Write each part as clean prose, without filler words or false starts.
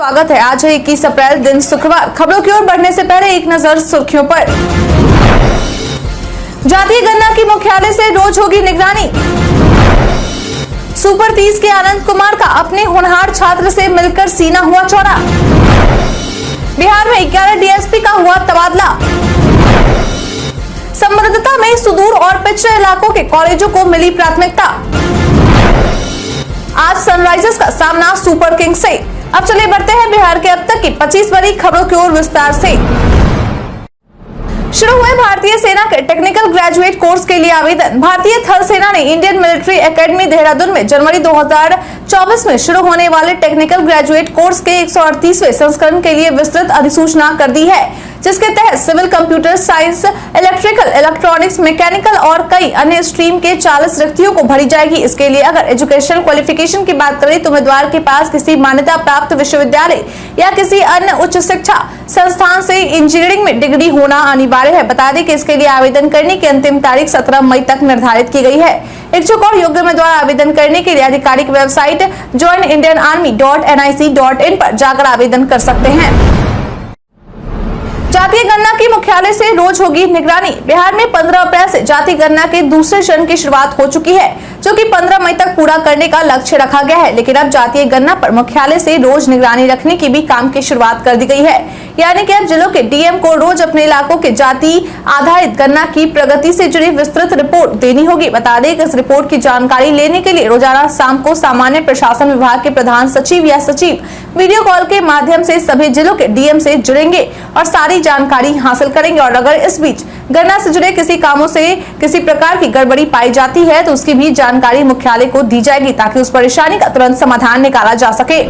स्वागत है। आज है 21 अप्रैल, दिन शुक्रवार। खबरों की ओर बढ़ने से पहले एक नजर सुर्खियों पर। जातीय गणना की मुख्यालय से रोज होगी निगरानी। सुपर 30 के आनंद कुमार का अपने होनहार छात्र से मिलकर सीना हुआ चौड़ा। बिहार में 11 डीएसपी का हुआ तबादला। संबद्धता में सुदूर और पिछड़े इलाकों के कॉलेजों को मिली प्राथमिकता। आज सनराइजर्स का सामना सुपर किंग्स से। अब चलिए बढ़ते हैं बिहार के अब तक की 25 बड़ी खबरों की ओर विस्तार से। शुरू हुए भारतीय सेना के टेक्निकल ग्रेजुएट कोर्स के लिए आवेदन। भारतीय थल सेना ने इंडियन मिलिट्री एकेडमी देहरादून में जनवरी 2024 में शुरू होने वाले टेक्निकल ग्रेजुएट कोर्स के 138वें संस्करण के लिए विस्तृत अधिसूचना कर दी है, जिसके तहत civil, computer science, electrical, electronics, mechanical और कई अन्य स्ट्रीम के 40 रिक्तियों को भरी जाएगी। इसके लिए अगर एजुकेशनल क्वालिफिकेशन की बात करें तो उम्मीदवार के पास किसी मान्यता प्राप्त विश्वविद्यालय या किसी अन्य उच्च शिक्षा संस्थान से इंजीनियरिंग में डिग्री होना अनिवार्य है। बता दें कि इसके लिए आवेदन करने की अंतिम तारीख 17 मई तक निर्धारित की गई है। इच्छुक और योग्य उम्मीदवार आवेदन करने के लिए आधिकारिक वेबसाइट joinindianarmy.nic.in पर जाकर आवेदन कर सकते हैं। जातीय गणना की मुख्यालय से रोज होगी निगरानी। बिहार में 15 अप्रैल से जातीय गणना के दूसरे चरण की शुरुआत हो चुकी है, जो कि 15 मई तक पूरा करने का लक्ष्य रखा गया है। लेकिन अब जातीय गणना पर मुख्यालय से रोज निगरानी रखने की भी काम की शुरुआत कर दी गई है। यानी कि अब जिलों के डीएम को रोज अपने इलाकों के जाति आधारित गणना की प्रगति से जुड़ी विस्तृत रिपोर्ट देनी होगी। बता दें कि इस रिपोर्ट की जानकारी लेने के लिए रोजाना शाम को सामान्य प्रशासन विभाग के प्रधान सचिव या सचिव वीडियो कॉल के माध्यम से सभी जिलों के डीएम से जुड़ेंगे और सारी जानकारी हासिल करेंगे। और अगर इस बीच गणना से जुड़े किसी कामों से किसी प्रकार की गड़बड़ी पाई जाती है तो उसकी भी जानकारी मुख्यालय को दी जाएगी, ताकि उस परेशानी का तुरंत समाधान निकाला जा सके।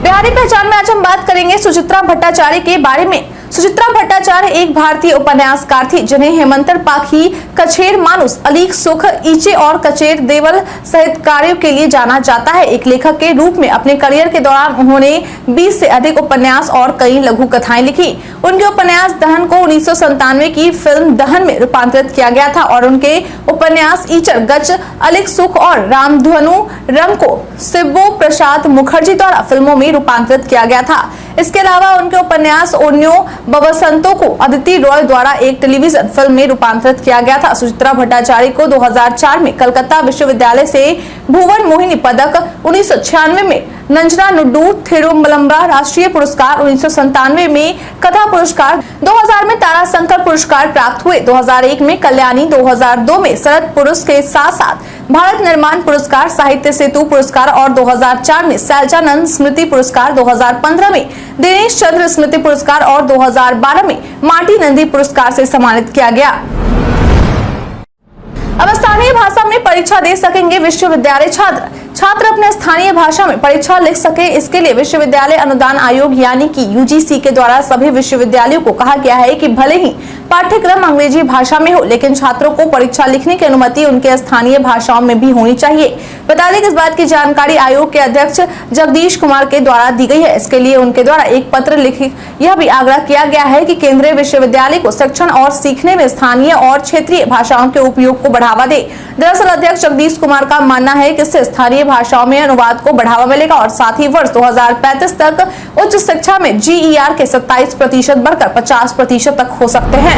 बिहारी पहचान में आज हम बात करेंगे सुचित्रा भट्टाचार्य के बारे में। सुचित्रा भट्टाचार्य एक भारतीय उपन्यासकार थी, जिन्हें हेमंतर पाखी, कछेर मानुस, अलीक सुख, ईचे और कचेर देवल सहित कार्यों के लिए जाना जाता है। एक लेखक के रूप में अपने करियर के दौरान उन्होंने 20 से अधिक उपन्यास और कई लघु कथाएं लिखी। उनके उपन्यास दहन को 1997 की फिल्म दहन में रूपांतरित किया गया था और उनके उपन्यास ईचर, गच, अलीक सुख और रामधनु रंग को शिवो प्रसाद मुखर्जी द्वारा फिल्मों में रूपांतरित किया गया था। इसके अलावा उनके उपन्यास ओन्यो बवसंतो को अदिति रॉय द्वारा एक टेलीविजन फिल्म में रूपांतरित किया गया था। सुचित्रा भट्टाचार्य को 2004 में कलकत्ता विश्वविद्यालय से भुवन मोहिनी पदक, 1996 में नंजना नुड्डू थिरुमलम्बा राष्ट्रीय पुरस्कार, 1997 में कथा पुरस्कार, 2000 में तारा शंकर पुरस्कार प्राप्त हुए। 2001 में कल्याणी, 2002 में शरद पुरस्कार के साथ साथ भारत निर्माण पुरस्कार, साहित्य सेतु पुरस्कार और 2004 में सैलजानंद स्मृति पुरस्कार, 2015 में दिनेश चंद्र स्मृति पुरस्कार और 2012 में माटी नंदी पुरस्कार से सम्मानित किया गया। अब स्थानीय भाषा में परीक्षा दे सकेंगे विश्वविद्यालय छात्र अपने स्थानीय भाषा में परीक्षा लिख सके, इसके लिए विश्वविद्यालय अनुदान आयोग यानी कि यूजीसी के द्वारा सभी विश्वविद्यालयों को कहा गया है कि भले ही पाठ्यक्रम अंग्रेजी भाषा में हो, लेकिन छात्रों को परीक्षा लिखने की अनुमति उनके स्थानीय भाषाओं में भी होनी चाहिए। बता दें कि इस बात की जानकारी आयोग के अध्यक्ष जगदीश कुमार के द्वारा दी गई है। इसके लिए उनके द्वारा एक पत्र लिखित यह भी आग्रह किया गया है कि केंद्रीय विश्वविद्यालय को शिक्षण और सीखने में स्थानीय और क्षेत्रीय भाषाओं के उपयोग को बढ़ावा दे। दरअसल अध्यक्ष जगदीश कुमार का मानना है कि इससे स्थानीय भाषाओं में अनुवाद को बढ़ावा मिलेगा और साथ ही वर्ष 2035 तक उच्च शिक्षा में GER के 27% बढ़कर 50% तक हो सकते हैं।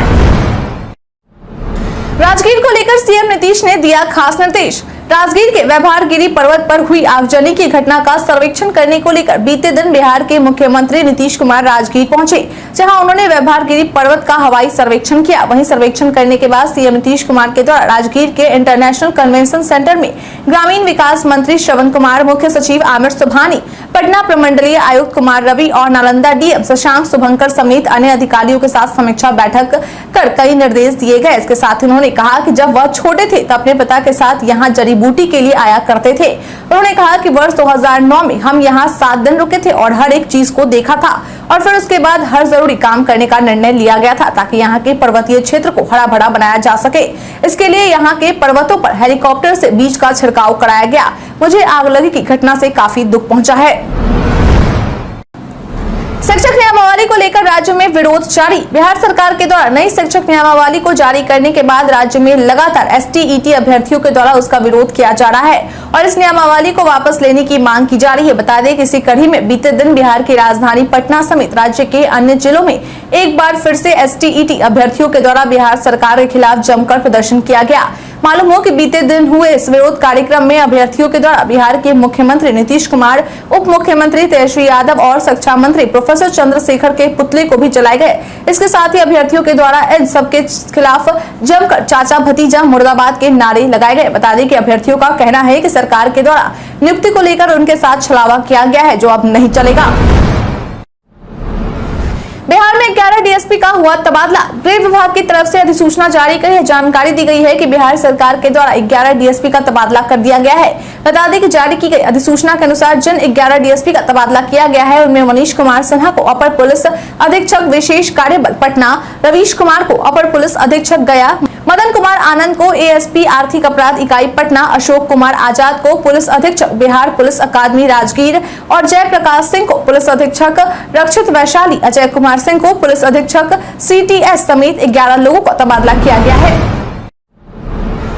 राजगीर को लेकर सीएम नीतीश ने दिया खास निर्देश। राजगीर के व्यवहारगिरी पर्वत पर हुई आगजनी की घटना का सर्वेक्षण करने को लेकर बीते दिन बिहार के मुख्यमंत्री नीतीश कुमार राजगीर पहुंचे, जहां उन्होंने व्यवहारगिरी पर्वत का हवाई सर्वेक्षण किया। वहीं सर्वेक्षण करने के बाद सीएम नीतीश कुमार के द्वारा राजगीर के इंटरनेशनल कन्वेंशन सेंटर में ग्रामीण विकास मंत्री श्रवण कुमार, मुख्य सचिव आमिर सुबहानी, पटना प्रमंडलीय आयुक्त कुमार रवि और नालंदा डीएम शशांक शुभंकर समेत अन्य अधिकारियों के साथ समीक्षा बैठक कर कई निर्देश दिए गए। इसके साथ ही उन्होंने कहा कि जब वह छोटे थे तब अपने पिता के साथ यहाँ जड़ी बूटी के लिए आया करते थे। उन्होंने कहा कि वर्ष 2009 में हम यहाँ 7 दिन रुके थे और हर एक चीज को देखा था और फिर उसके बाद हर जरूरी काम करने का निर्णय लिया गया था, ताकि यहाँ के पर्वतीय क्षेत्र को हरा भरा बनाया जा सके। इसके लिए यहाँ के पर्वतों पर हेलीकॉप्टर से बीज का छिड़काव कराया गया। मुझे आगलगी की घटना से काफी दुख पहुंचा है। शिक्षक न्याय को लेकर राज्य में विरोध जारी। बिहार सरकार के द्वारा नई शिक्षक नियमावली को जारी करने के बाद राज्य में लगातार एसटीईटी अभ्यर्थियों के द्वारा उसका विरोध किया जा रहा है और इस नियमावली को वापस लेने की मांग की जा रही है। बता दें कि इसी कड़ी में बीते दिन बिहार की राजधानी पटना समेत राज्य के अन्य जिलों में एक बार फिर से एसटीईटी अभ्यर्थियों के द्वारा बिहार सरकार के खिलाफ जमकर प्रदर्शन किया गया। मालूम हो कि बीते दिन हुए इस विरोध कार्यक्रम में अभ्यर्थियों के द्वारा बिहार के मुख्यमंत्री नीतीश कुमार, उप मुख्यमंत्री तेजस्वी यादव और शिक्षा मंत्री प्रोफेसर चंद्रशेखर के पुतले को भी जलाए गए। इसके साथ ही अभ्यर्थियों के द्वारा इन सब के खिलाफ जमकर चाचा भतीजा मुर्दाबाद के नारे लगाए गए। बता दें कि अभ्यर्थियों का कहना है कि सरकार के द्वारा नियुक्ति को लेकर उनके साथ छलावा किया गया है, जो अब नहीं चलेगा। बिहार में 11 डीएसपी का हुआ तबादला। गृह विभाग की तरफ से अधिसूचना जारी कर जानकारी दी गई है कि बिहार सरकार के द्वारा 11 डीएसपी का तबादला कर दिया गया है। बता दें कि जारी की गई अधिसूचना के अनुसार जिन 11 डीएसपी का तबादला किया गया है उनमें मनीष कुमार सिन्हा को अपर पुलिस अधीक्षक विशेष कार्यबल पटना, रवीश कुमार को अपर पुलिस अधीक्षक गया, मदन कुमार आनंद को एएसपी आर्थिक अपराध इकाई पटना, अशोक कुमार आजाद को पुलिस अधीक्षक बिहार पुलिस अकादमी राजगीर और जयप्रकाश सिंह को पुलिस अधीक्षक रक्षित वैशाली, अजय कुमार सिंह को पुलिस अधीक्षक सीटीएस समेत 11 लोगों का तबादला किया गया है।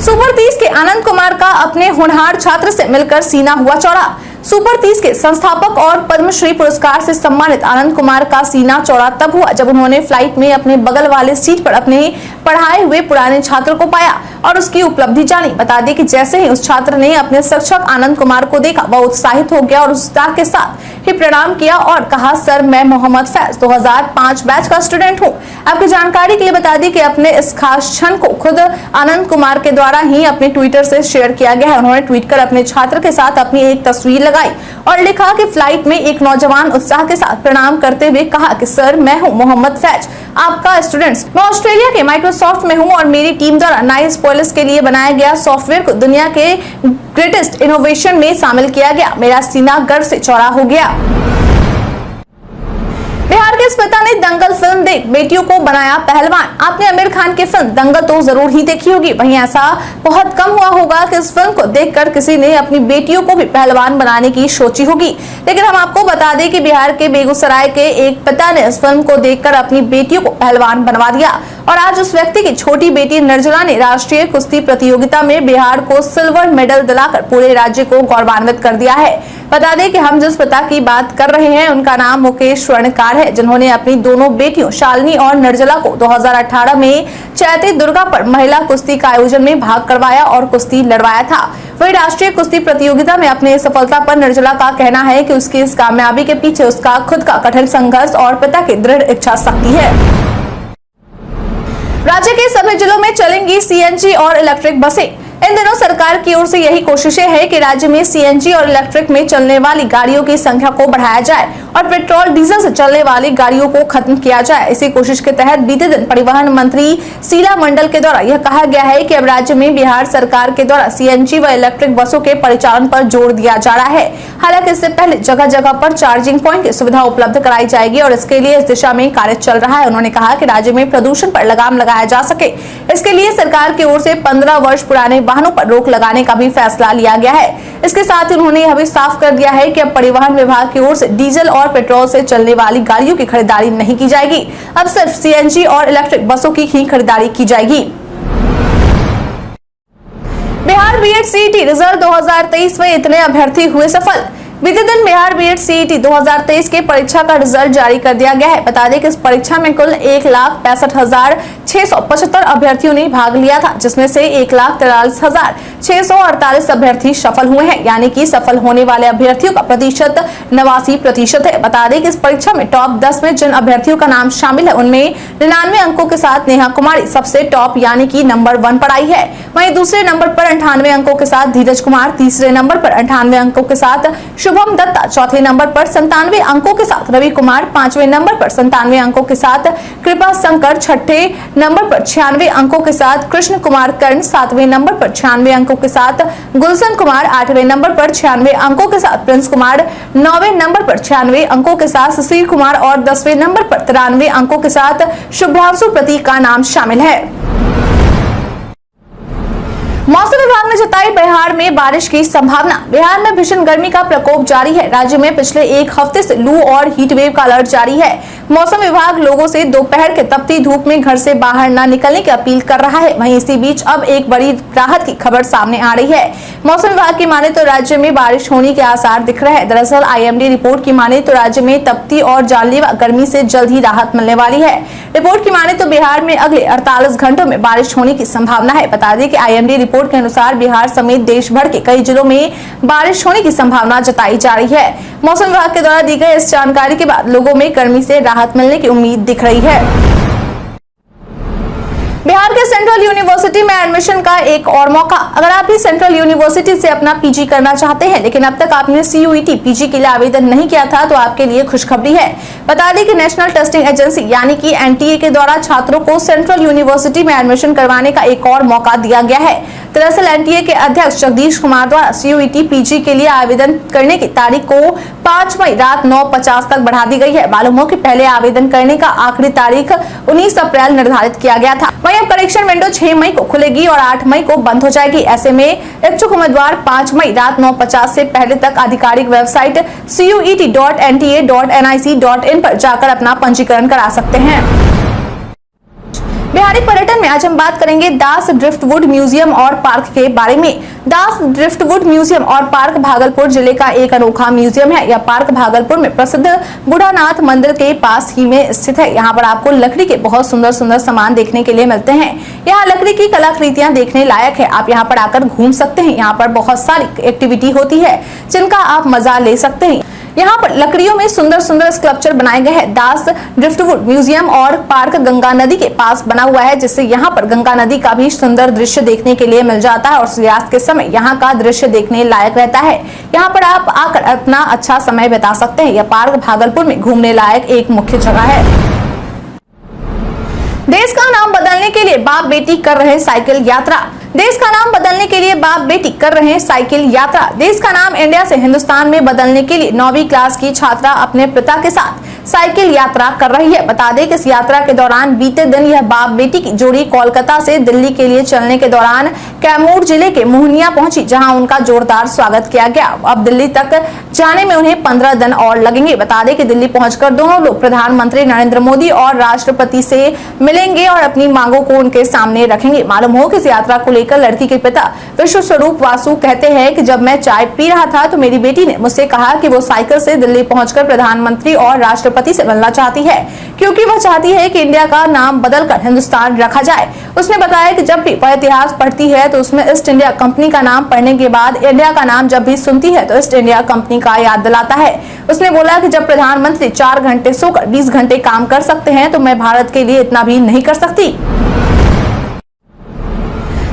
सुपर 30 के आनंद कुमार का अपने होनहार छात्र से मिलकर सीना हुआ चौड़ा। सुपर 30 के संस्थापक और पद्मश्री पुरस्कार से सम्मानित आनंद कुमार का सीना चौड़ा तब हुआ जब उन्होंने फ्लाइट में अपने बगल वाले सीट पर अपने पढ़ाए हुए पुराने छात्र को पाया और उसकी उपलब्धि जानी। बता दें कि जैसे ही उस छात्र ने अपने शिक्षक आनंद कुमार को देखा, वह उत्साहित हो गया और उत्साह के साथ ही प्रणाम किया और कहा, सर मैं मोहम्मद फैज 2005 बैच का स्टूडेंट हूँ। आपकी जानकारी के लिए बता दें कि अपने इस खास क्षण को खुद आनंद कुमार के द्वारा ही अपने ट्विटर से शेयर किया गया है। उन्होंने ट्वीट कर अपने छात्र के साथ अपनी एक तस्वीर लगाई और लिखा कि फ्लाइट में एक नौजवान उत्साह के साथ प्रणाम करते हुए कहा कि सर मैं हूं मोहम्मद फैज, आपका स्टूडेंट्स। मैं ऑस्ट्रेलिया के माइक्रोसॉफ्ट में हूं और मेरी टीम द्वारा नए पुलिस के लिए बनाया गया सॉफ्टवेयर को दुनिया के ग्रेटेस्ट इनोवेशन में शामिल किया गया। मेरा सीना गर्व से चौड़ा हो गया। बिहार के इस पिता ने दंगल फिल्म देख बेटियों को बनाया पहलवान। आपने आमिर खान की फिल्म दंगल तो जरूर ही देखी होगी, वहीं ऐसा बहुत कम हुआ होगा कि इस फिल्म को देखकर किसी ने अपनी बेटियों को भी पहलवान बनाने की सोची होगी। लेकिन हम आपको बता दें कि बिहार के बेगूसराय के एक पिता ने इस फिल्म को देखकर अपनी बेटियों को पहलवान बनवा दिया और आज उस व्यक्ति की छोटी बेटी निर्जला ने राष्ट्रीय कुश्ती प्रतियोगिता में बिहार को सिल्वर मेडल दिलाकर पूरे राज्य को गौरवान्वित कर दिया है। बता दें कि हम जिस पिता की बात कर रहे हैं उनका नाम मुकेश स्वर्णकार है, जिन्होंने अपनी दोनों बेटियों शालिनी और निर्जला को 2018 में चैती दुर्गा पर महिला कुश्ती का आयोजन में भाग करवाया और कुश्ती लड़वाया था। वही राष्ट्रीय कुश्ती प्रतियोगिता में अपनी सफलता पर निर्जला का कहना है कि उसकी इस कामयाबी के पीछे उसका खुद का कठिन संघर्ष और पिता की दृढ़ इच्छा शक्ति है। राज्य के सभी जिलों में चलेंगी सीएनजी और इलेक्ट्रिक बसें। इन दिनों सरकार की ओर से यही कोशिशें हैं कि राज्य में सीएनजी और इलेक्ट्रिक में चलने वाली गाड़ियों की संख्या को बढ़ाया जाए और पेट्रोल डीजल से चलने वाली गाड़ियों को खत्म किया जाए। इसी कोशिश के तहत बीते दिन परिवहन मंत्री शीला मंडल के द्वारा यह कहा गया है कि अब राज्य में बिहार सरकार के द्वारा सीएनजी व इलेक्ट्रिक बसों के परिचालन पर जोर दिया जा रहा है। हालांकि इससे पहले जगह जगह पर चार्जिंग पॉइंट की सुविधा उपलब्ध कराई जाएगी और इसके लिए इस दिशा में कार्य चल रहा है। उन्होंने कहा कि राज्य में प्रदूषण पर लगाम लगाया जा सके, इसके लिए सरकार की ओर से 15 वर्ष पुराने वाहनों पर रोक लगाने का भी फैसला लिया गया है। इसके साथ ही उन्होंने यह भी साफ कर दिया है कि अब परिवहन विभाग की ओर से डीजल और पेट्रोल से चलने वाली गाड़ियों की खरीदारी नहीं की जाएगी, अब सिर्फ सीएनजी और इलेक्ट्रिक बसों की ही खरीदारी की जाएगी। बिहार बीएड सीईटी रिजल्ट 2023 में इतने अभ्यर्थी हुए सफल। बीते दिन बिहार बीएड सीईटी 2023 के परीक्षा का रिजल्ट जारी कर दिया गया है। बता दें कि इस परीक्षा में कुल 1,65,675 अभ्यर्थियों ने भाग लिया था, जिसमें से 1,43,648 अभ्यर्थी सफल हुए हैं, यानी कि सफल होने वाले अभ्यर्थियों का प्रतिशत 89% है। बता दें कि इस परीक्षा में टॉप 10 में जिन अभ्यर्थियों का नाम शामिल है उनमें 99 अंकों के साथ नेहा कुमारी सबसे टॉप यानी कि नंबर 1 पर आई है। वहीं दूसरे नंबर पर 98 अंकों के साथ धीरज कुमार, तीसरे नंबर पर 98 अंकों के साथ शुभम दत्ता, चौथे नंबर पर 97 अंकों के साथ रवि कुमार, पांचवें नंबर पर 97 अंकों के साथ कृपा शंकर, छठे नंबर पर 96 अंकों के साथ कृष्ण कुमार कर्ण, सातवें नंबर पर 96 अंकों के साथ गुलशन कुमार, आठवें नंबर पर 96 अंकों के साथ प्रिंस कुमार, 9वें नंबर पर 96 अंकों के साथ सुशील कुमार और 10वें नंबर पर 93 अंकों के साथ शुभ्रांशु प्रतीक का नाम शामिल है। मौसम विभाग ने जताई बिहार में बारिश की संभावना। बिहार में भीषण गर्मी का प्रकोप जारी है। राज्य में पिछले एक हफ्ते से लू और हीट वेव का अलर्ट जारी है। मौसम विभाग लोगों से दोपहर के तपती धूप में घर से बाहर न निकलने की अपील कर रहा है। वहीं इसी बीच अब एक बड़ी राहत की खबर सामने आ रही है। मौसम विभाग की माने तो राज्य में बारिश होने के आसार दिख रहे हैं। दरअसल IMD रिपोर्ट की माने तो राज्य में तपती और जानलेवा गर्मी से जल्द ही राहत मिलने वाली है। रिपोर्ट की माने तो बिहार में अगले 48 घंटों में बारिश होने की संभावना है। बता दें कि IMD रिपोर्ट के अनुसार बिहार समेत देश भर के कई जिलों में बारिश होने की संभावना जताई जा रही है। मौसम विभाग के द्वारा दी गई इस जानकारी के बाद लोगों में गर्मी से राहत मिलने की उम्मीद दिख रही है। बिहार के सेंट्रल यूनिवर्सिटी में एडमिशन का एक और मौका। अगर आप भी सेंट्रल यूनिवर्सिटी से अपना PG करना चाहते हैं लेकिन अब तक आपने CUET PG के लिए आवेदन नहीं किया था तो आपके लिए खुशखबरी है। बता दें कि नेशनल टेस्टिंग एजेंसी यानी कि NTA के द्वारा छात्रों को सेंट्रल यूनिवर्सिटी में एडमिशन करवाने का एक और मौका दिया गया है। दरअसल NTA के अध्यक्ष जगदीश कुमार द्वारा CUET PG के लिए आवेदन करने की तारीख को 5 मई रात 9:50 तक बढ़ा दी गई है। मालूम हो कि पहले आवेदन करने का आखिरी तारीख 19 अप्रैल निर्धारित किया गया था। वहीं अब करेक्शन विंडो 6 मई को खुलेगी और 8 मई को बंद हो जाएगी। ऐसे में इच्छुक उम्मीदवार 5 मई रात 9:50 से पहले तक आधिकारिक वेबसाइट cuet.nta.nic.in पर जाकर अपना पंजीकरण करा सकते हैं। बिहारी पर्यटन में आज हम बात करेंगे दास ड्रिफ्टवुड म्यूजियम और पार्क के बारे में। दास ड्रिफ्टवुड म्यूजियम और पार्क भागलपुर जिले का एक अनोखा म्यूजियम है। यह पार्क भागलपुर में प्रसिद्ध बूढ़ानाथ मंदिर के पास ही में स्थित है। यहाँ पर आपको लकड़ी के बहुत सुंदर सुंदर सामान देखने के लिए मिलते हैं। यहाँ लकड़ी की कलाकृतियां देखने लायक है। आप यहाँ पर आकर घूम सकते हैं। यहाँ पर बहुत सारी एक्टिविटी होती है जिनका आप मजा ले सकते हैं। यहाँ पर लकड़ियों में सुंदर सुंदर स्कल्पचर बनाए गए हैं। दास ड्रिफ्टवुड म्यूजियम और पार्क गंगा नदी के पास बना हुआ है, जिससे यहाँ पर गंगा नदी का भी सुंदर दृश्य देखने के लिए मिल जाता है और सूर्यास्त के समय यहाँ का दृश्य देखने लायक रहता है। यहाँ पर आप आकर अपना अच्छा समय बिता सकते हैं। यह पार्क भागलपुर में घूमने लायक एक मुख्य जगह है। देश का नाम बदलने के लिए बाप बेटी कर रहे साइकिल यात्रा। देश का नाम बदलने के लिए बाप बेटी कर रहे हैं साइकिल यात्रा। देश का नाम इंडिया से हिंदुस्तान में बदलने के लिए 9वीं क्लास की छात्रा अपने पिता के साथ साइकिल यात्रा कर रही है। बता दें कि इस यात्रा के दौरान बीते दिन यह बाप बेटी की जोड़ी कोलकाता से दिल्ली के लिए चलने के दौरान कैमूर जिले के मोहनिया पहुंची, जहां उनका जोरदार स्वागत किया गया। अब दिल्ली तक जाने में उन्हें 15 दिन और लगेंगे। बता दें कि दिल्ली पहुंचकर दोनों लोग प्रधानमंत्री नरेंद्र मोदी और राष्ट्रपति से मिलेंगे और अपनी मांगों को उनके सामने रखेंगे। मालूम हो कि इस यात्रा को लेकर लड़की के पिता विश्व स्वरूप वासु कहते हैं कि जब मैं चाय पी रहा था तो मेरी बेटी ने मुझसे कहा कि वो साइकिल से दिल्ली पहुंचकर प्रधानमंत्री और राष्ट्रपति से मिलना चाहती है, क्योंकि वह चाहती है कि इंडिया का नाम बदलकर हिंदुस्तान रखा जाए। उसने बताया कि जब भी वह इतिहास पढ़ती है तो उसमें ईस्ट इंडिया कंपनी का नाम पढ़ने के बाद इंडिया का नाम जब भी सुनती है तो ईस्ट इंडिया कंपनी का याद दिलाता है। उसने बोला कि जब प्रधानमंत्री 4 घंटे सोकर 20 घंटे काम कर सकते हैं तो मैं भारत के लिए इतना भी नहीं कर सकती।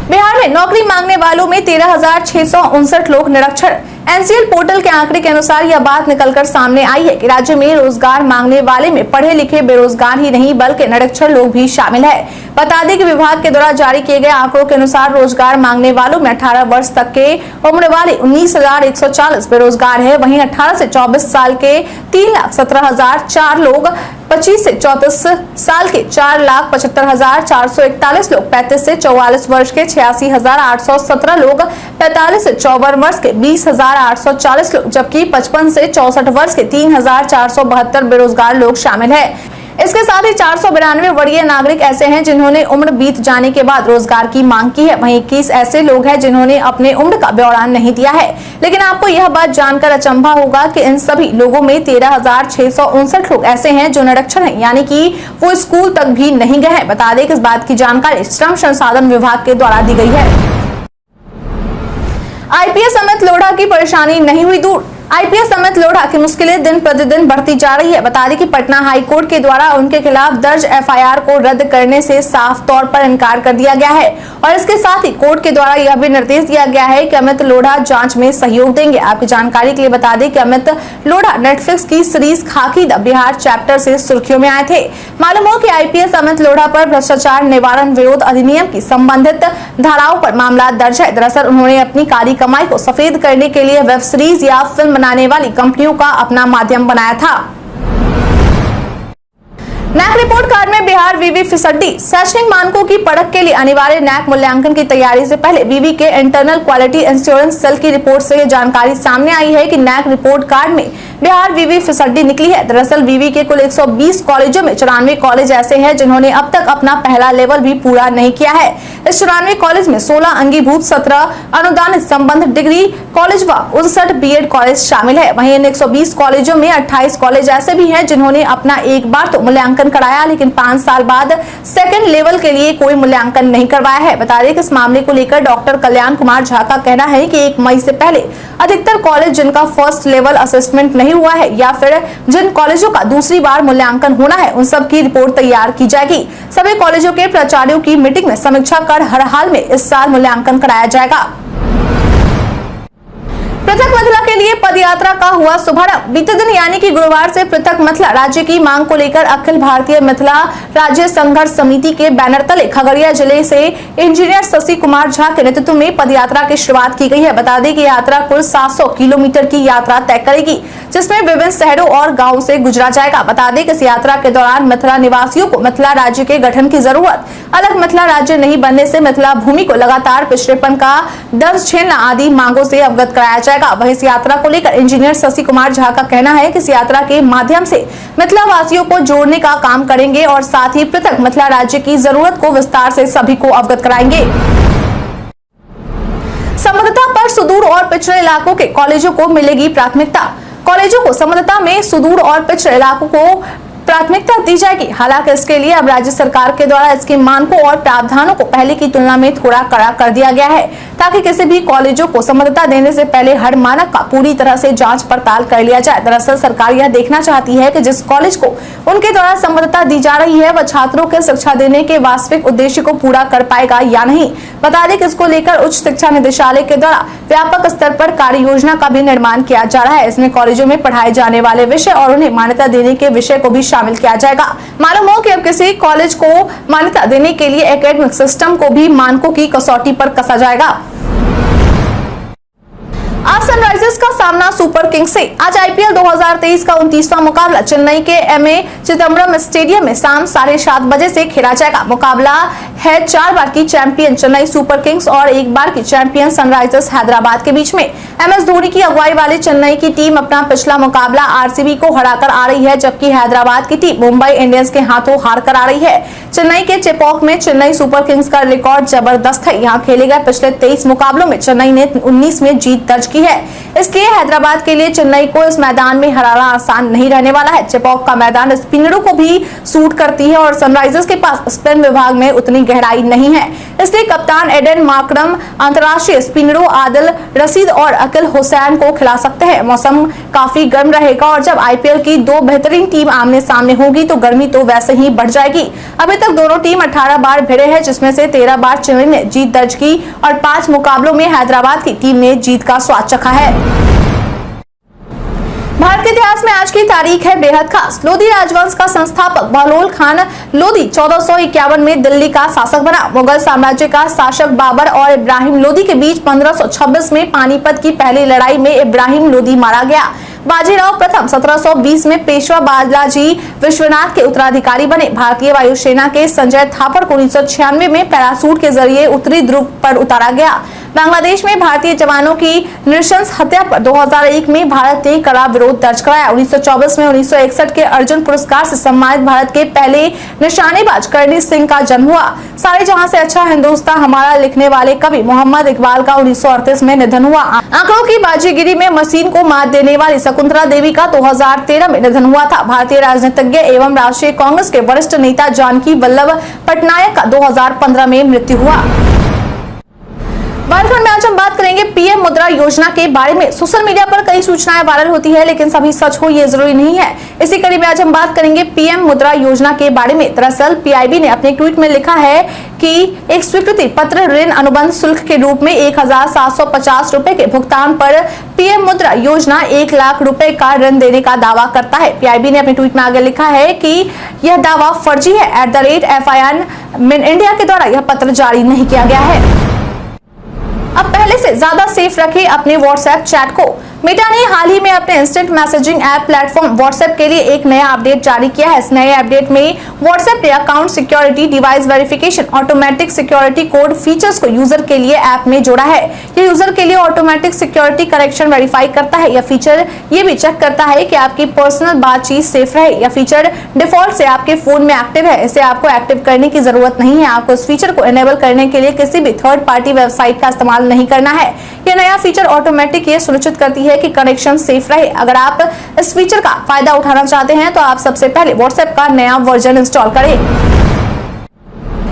बिहार में नौकरी मांगने वालों में 13,659 लोग निरक्षर। NCL पोर्टल के आंकड़े के अनुसार यह बात निकलकर सामने आई है कि राज्य में रोजगार मांगने वाले में पढ़े लिखे बेरोजगार ही नहीं बल्कि निरक्षर लोग भी शामिल है। बता दें कि विभाग के द्वारा जारी किए गए आंकड़ों के अनुसार रोजगार मांगने वालों में 18 वर्ष तक के उम्र वाले 19,140 बेरोजगार है। वहीं 18 से 24 साल के 3,17,004 लोग, 25 से 34 साल के 4,75,441 लोग, 35 से 44 वर्ष के 86,817 लोग, 45 से 54 वर्ष के 20,840 लोग, जबकि 55 से 64 वर्ष के 3,472 बेरोजगार लोग शामिल है। इसके साथ ही 492 वरीय नागरिक ऐसे हैं जिन्होंने उम्र बीत जाने के बाद रोजगार की मांग की है। वहीं 21 ऐसे लोग हैं जिन्होंने अपने उम्र का ब्यौरा नहीं दिया है। लेकिन आपको यह बात जानकर अचंभा होगा कि इन सभी लोगों में 13,659 लोग ऐसे हैं जो निरक्षर हैं, यानी कि वो स्कूल तक भी नहीं गए हैं। बता दें कि इस बात की जानकारी श्रम संसाधन विभाग के द्वारा दी गई है। IPS अमित लोढ़ा की परेशानी नहीं हुई दूर। IPS अमित लोढ़ा की मुश्किलें दिन प्रतिदिन बढ़ती जा रही है। बता दें कि पटना हाई कोर्ट के द्वारा उनके खिलाफ दर्ज FIR को रद्द करने से साफ तौर पर इनकार कर दिया गया है और इसके साथ ही कोर्ट के द्वारा यह भी निर्देश दिया गया है कि अमित लोढ़ा जांच में सहयोग देंगे। आपकी जानकारी के लिए बता दें कि अमित लोढ़ा नेटफ्लिक्स की सीरीज खाकी द बिहार चैप्टर से सुर्खियों में आए थे। मालूम हो कि IPS अमित लोढ़ा पर भ्रष्टाचार निवारण विरोध अधिनियम की संबंधित धाराओं पर मामला दर्ज है। दरअसल उन्होंने अपनी काली कमाई को सफेद करने के लिए वेब सीरीज या फिल्म बनाने वाली कंपनियों का अपना माध्यम बनाया था। नैक रिपोर्ट कार्ड में बिहार वीवी फिसड्डी। शैक्षणिक मानकों की परख के लिए अनिवार्य नैक मूल्यांकन की तैयारी से पहले वीवी के इंटरनल क्वालिटी इंश्योरेंस सेल की रिपोर्ट से यह जानकारी सामने आई है कि नैक रिपोर्ट कार्ड में बिहार वीवी फिसड्डी निकली है। दरअसल वीवी के कुल 120 कॉलेजों में 94 कॉलेज ऐसे हैं जिन्होंने अब तक अपना पहला लेवल भी पूरा नहीं किया है। इस 94 कॉलेज में 16 अंगीभूत, 17 अनुदानित संबंध डिग्री कॉलेज व 59 बीएड कॉलेज शामिल है। वहीं इन 120 कॉलेजों में 28 कॉलेज ऐसे भी हैं जिन्होंने अपना एक बार तो मूल्यांकन कराया, लेकिन 5 साल बाद सेकंड लेवल के लिए कोई मूल्यांकन नहीं करवाया है। बता दें कि इस मामले को लेकर डॉक्टर कल्याण कुमार झा का कहना है कि 1 मई से पहले अधिकतर कॉलेज जिनका फर्स्ट लेवल असेसमेंट नहीं हुआ है या फिर जिन कॉलेजों का दूसरी बार मूल्यांकन होना है, उन सब की रिपोर्ट तैयार की जाएगी। सभी कॉलेजों के प्राचार्यों की मीटिंग में समीक्षा कर हर हाल में इस साल मूल्यांकन कराया जाएगा। पृथक मिथिला के लिए पदयात्रा का हुआ शुभारंभ। बीते दिन यानी कि गुरुवार से पृथक मिथिला राज्य की मांग को लेकर अखिल भारतीय मिथिला राज्य संघर्ष समिति के बैनर तले खगड़िया जिले से इंजीनियर शशि कुमार झा के नेतृत्व में पदयात्रा की शुरुआत की गई है। बता दें कि यात्रा कुल 700 किलोमीटर की यात्रा तय करेगी, जिसमें विभिन्न शहरों और गाँव से गुजरा जाएगा। बता दें कि इस यात्रा के दौरान मिथिला निवासियों को मिथिला राज्य के गठन की जरूरत, अलग मिथिला राज्य नहीं बनने से मिथिला भूमि को लगातार पिछड़ेपन का दर्ज झेलना आदि मांगों से अवगत कराया जाएगा। वहीं इस यात्रा को लेकर इंजीनियर शशि कुमार झा का कहना है कि इस यात्रा के माध्यम से मिथिला वासियों को जोड़ने का काम करेंगे और साथ ही पृथक मिथिला राज्य की जरूरत को विस्तार से सभी को अवगत कराएंगे। संबद्धता पर सुदूर और पिछड़े इलाकों के कॉलेजों को मिलेगी प्राथमिकता। कॉलेजों को संबद्धता में सुदूर और पिछड़े इलाकों को प्राथमिकता दी जाएगी। हालांकि इसके लिए अब राज्य सरकार के द्वारा इसके मानकों और प्रावधानों को पहले की तुलना में थोड़ा कड़ा कर दिया गया है, ताकि किसी भी कॉलेजों को संबद्धता देने से पहले हर मानक का पूरी तरह से जांच पड़ताल कर लिया जाए। दरअसल सरकार यह देखना चाहती है कि जिस कॉलेज को उनके द्वारा संबद्धता दी जा रही है वह छात्रों के शिक्षा देने के वास्तविक उद्देश्य को पूरा कर पाएगा या नहीं। बता दें कि इसको लेकर उच्च शिक्षा निदेशालय के द्वारा व्यापक स्तर पर कार्य योजना का भी निर्माण किया जा रहा है। इसमें कॉलेजों में पढ़ाए जाने वाले विषय और उन्हें मान्यता देने के विषय को भी शामिल किया जाएगा। मालूम हो कि अब किसी कॉलेज को मान्यता देने के लिए एकेडमिक सिस्टम को भी मानकों की कसौटी पर कसा जाएगा। आज सनराइजर्स का सामना सुपर किंग्स से। आज आईपीएल 2023 का 29वां मुकाबला चेन्नई के एमए चिदम्बरम स्टेडियम में शाम 7:30 बजे से खेला जाएगा। मुकाबला है 4 बार की चैंपियन चेन्नई सुपर किंग्स और 1 बार की चैंपियन सनराइजर्स हैदराबाद के बीच में। एमएस धोनी की अगुवाई वाली चेन्नई की टीम अपना पिछला मुकाबला आरसीबी को हराकर आ रही है, जबकि हैदराबाद की टीम मुंबई इंडियंस के हाथों हार कर आ रही है। चेन्नई के चेपॉक में चेन्नई सुपर किंग्स का रिकॉर्ड जबरदस्त है। यहाँ खेले गए पिछले 23 मुकाबलों में चेन्नई ने 19 में जीत दर्ज की है। इसलिए हैदराबाद के लिए चेन्नई को इस मैदान में हराना आसान नहीं रहने वाला है। चेपॉक का मैदान स्पिनरों को भी सूट करती है और सनराइजर्स के पास स्पिन विभाग में उतनी गहराई नहीं है। इसलिए कप्तान एडन मार्करम अंतर्राष्ट्रीय स्पिनरों आदिल रशीद और अकील हुसैन को खिला सकते हैं। मौसम काफी गर्म रहेगा और जब आईपीएल की 2 बेहतरीन टीम आमने सामने होगी तो गर्मी तो वैसे ही बढ़ जाएगी। अभी तक दोनों टीम 18 बार भिड़े हैं, जिसमें से 13 बार चेन्नई ने जीत दर्ज की और 5 मुकाबलों में हैदराबाद की टीम ने जीत का स्वाद चखा है। भारत के इतिहास में आज की तारीख है बेहद खास। लोधी राजवंश का संस्थापक बहलोल खान लोधी 1451 में दिल्ली का शासक बना। मुगल साम्राज्य का शासक बाबर और इब्राहिम लोधी के बीच 1526 में पानीपत की पहली लड़ाई में इब्राहिम लोधी मारा गया। बाजीराव प्रथम 1720 में पेशवा बालाजी विश्वनाथ के उत्तराधिकारी बने। भारतीय वायुसेना के संजय थापड़ को 1996 में पैराशूट के जरिए उत्तरी ध्रुव पर उतारा गया। बांग्लादेश में भारतीय जवानों की नृशंस हत्या पर 2001 में भारत ने कड़ा विरोध दर्ज कराया। 1924 में 1961 के अर्जुन पुरस्कार से सम्मानित भारत के पहले निशानेबाज करणी सिंह का जन्म हुआ। सारे जहां से अच्छा हिंदुस्तान हमारा लिखने वाले कवि मोहम्मद इकबाल का 1938 में निधन हुआ। आंकड़ों की बाजीगिरी में मशीन को मात देने वाली शकुंतला देवी का 2013 में निधन हुआ था। भारतीय राजनीतिज्ञ एवं राष्ट्रीय कांग्रेस के वरिष्ठ नेता जानकी वल्लभ पटनायक का 2015 में मृत्यु हुआ। वर्तमान में आज हम बात करेंगे पीएम मुद्रा योजना के बारे में। सोशल मीडिया पर कई सूचनाएं वायरल होती है, लेकिन सभी सच हो ये जरूरी नहीं है। इसी कड़ी में आज हम बात करेंगे पीएम मुद्रा योजना के बारे में। दरअसल पीआईबी ने अपने ट्वीट में लिखा है कि एक स्वीकृति पत्र ऋण अनुबंध शुल्क के रूप में 1750 रुपए के भुगतान पर पीएम मुद्रा योजना 1 लाख रुपए का ऋण देने का दावा करता है। पीआईबी ने अपने ट्वीट में आगे लिखा है कि यह दावा फर्जी है। @FIN मिन इंडिया के द्वारा यह पत्र जारी नहीं किया गया है। अब पहले से ज्यादा सेफ रखें अपने व्हाट्सएप चैट को। मेटा ने हाल ही में अपने instant messaging app platform WhatsApp के लिए एक नया अपडेट जारी किया है। इस नए अपडेट में व्हाट्सएप ने account security, device verification, automatic security code features को यूजर के लिए ऐप में जोड़ा है। ये यूजर के लिए ऑटोमेटिक सिक्योरिटी करेक्शन वेरीफाई करता है। यह फीचर ये भी चेक करता है कि आपकी पर्सनल बातचीत सेफ रहे। यह फीचर डिफॉल्ट से आपके फोन में एक्टिव है, इसे आपको एक्टिव करने की जरूरत नहीं है। आपको इस फीचर को एनेबल करने के लिए किसी भी थर्ड पार्टी वेबसाइट का इस्तेमाल नहीं करना है। यह नया फीचर ऑटोमेटिक ये सुनिश्चित करती है कि कनेक्शन सेफ रहे। अगर आप इस फीचर का फायदा उठाना चाहते हैं तो आप सबसे पहले व्हाट्सएप का नया वर्जन इंस्टॉल करें।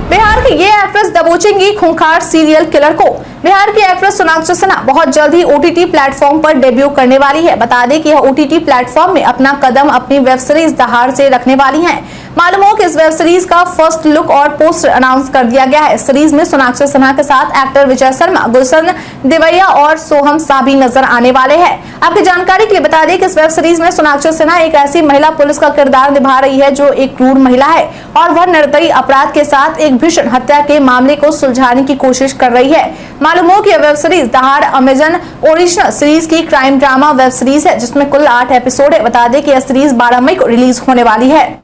बिहार की ये एक्ट्रेस दबोचेंगी खूंखार सीरियल किलर को। बिहार की एक्ट्रेस सोनाक्षी सिन्हा बहुत जल्द ही ओटीटी प्लेटफॉर्म पर डेब्यू करने वाली है। बता दें कि यह ओटीटी प्लेटफॉर्म में अपना कदम अपनी वेब सीरीज दहाड़ से रखने वाली हैं। मालूम हो कि इस वेब सीरीज का फर्स्ट लुक और पोस्टर अनाउंस कर दिया गया है। इस सीरीज में सोनाक्षी सिन्हा के साथ एक्टर विजय शर्मा, गुलशन देवैया और सोहम साबी नजर आने वाले हैं। आपकी जानकारी के लिए बता दें कि इस वेब सीरीज में सोनाक्षी सिन्हा एक ऐसी महिला पुलिस का किरदार निभा रही है जो एक क्रूर महिला है और वह निर्दयी अपराध के साथ एक भीषण हत्या के मामले को सुलझाने की कोशिश कर रही है। मालूम हो कि यह वेब सीरीज दहाड़ अमेजन ओरिजिनल सीरीज की क्राइम ड्रामा वेब सीरीज है जिसमें कुल 8 एपिसोड है। बता दें कि यह सीरीज 12 मई को रिलीज होने वाली है।